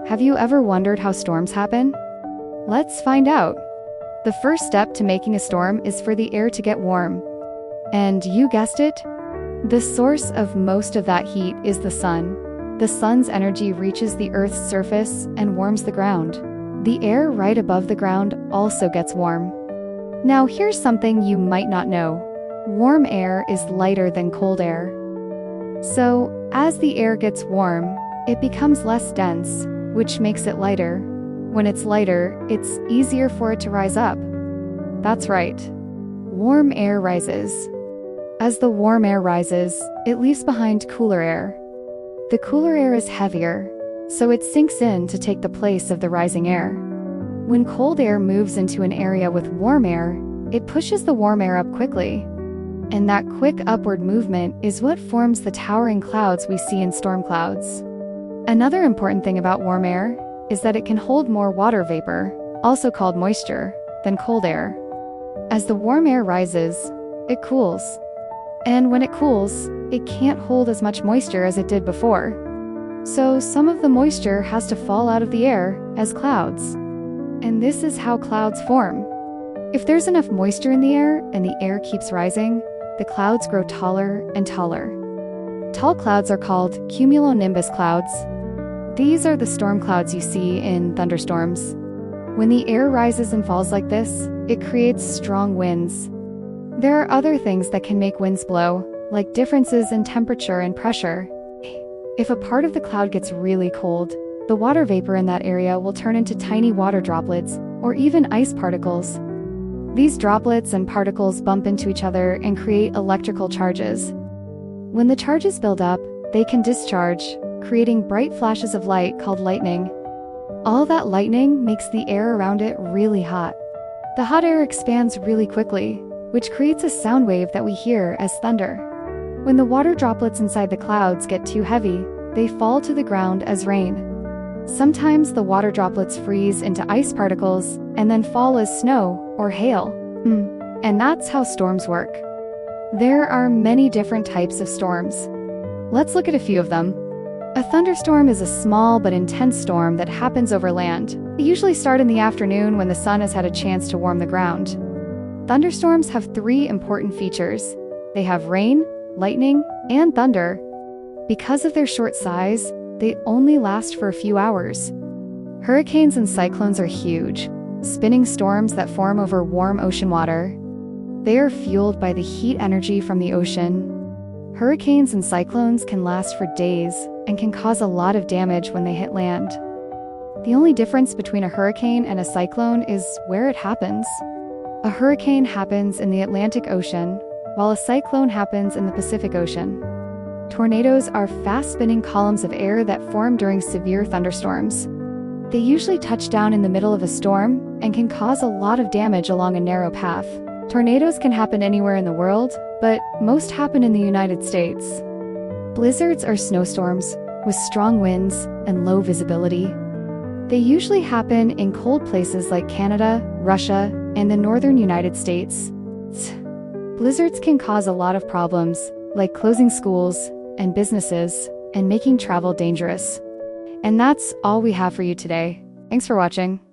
Have you ever wondered how storms happen? Let's find out. The first step to making a storm is for the air to get warm. And you guessed it, the source of most of that heat is the sun. The sun's energy reaches the Earth's surface and warms the ground. The air right above the ground also gets warm. Now here's something you might not know. Warm air is lighter than cold air. So, as the air gets warm, it becomes less dense, which makes it lighter. When it's lighter, it's easier for it to rise up. That's right. Warm air rises. As the warm air rises, it leaves behind cooler air. The cooler air is heavier, so it sinks in to take the place of the rising air. When cold air moves into an area with warm air, it pushes the warm air up quickly. And that quick upward movement is what forms the towering clouds we see in storm clouds. Another important thing about warm air is that it can hold more water vapor, also called moisture, than cold air. As the warm air rises, it cools. And when it cools, it can't hold as much moisture as it did before. So some of the moisture has to fall out of the air as clouds. And this is how clouds form. If there's enough moisture in the air and the air keeps rising, the clouds grow taller and taller. Tall clouds are called cumulonimbus clouds. These are the storm clouds you see in thunderstorms. When the air rises and falls like this, it creates strong winds. There are other things that can make winds blow, like differences in temperature and pressure. If a part of the cloud gets really cold, the water vapor in that area will turn into tiny water droplets or even ice particles. These droplets and particles bump into each other and create electrical charges. When the charges build up, they can discharge, creating bright flashes of light called lightning. All that lightning makes the air around it really hot. The hot air expands really quickly, which creates a sound wave that we hear as thunder. When the water droplets inside the clouds get too heavy, they fall to the ground as rain. Sometimes the water droplets freeze into ice particles and then fall as snow or hail. And that's how storms work. There are many different types of storms. Let's look at a few of them. A thunderstorm is a small but intense storm that happens over land. They usually start in the afternoon when the sun has had a chance to warm the ground. Thunderstorms have three important features. They have rain, lightning, and thunder. Because of their short size, they only last for a few hours. Hurricanes and cyclones are huge, spinning storms that form over warm ocean water. They are fueled by the heat energy from the ocean. Hurricanes and cyclones can last for days and can cause a lot of damage when they hit land. The only difference between a hurricane and a cyclone is where it happens. A hurricane happens in the Atlantic Ocean, while a cyclone happens in the Pacific Ocean. Tornadoes are fast-spinning columns of air that form during severe thunderstorms. They usually touch down in the middle of a storm and can cause a lot of damage along a narrow path. Tornadoes can happen anywhere in the world, but most happen in the United States. Blizzards are snowstorms with strong winds and low visibility. They usually happen in cold places like Canada, Russia, and the northern United States. Blizzards can cause a lot of problems, like closing schools and businesses and making travel dangerous. And that's all we have for you today. Thanks for watching.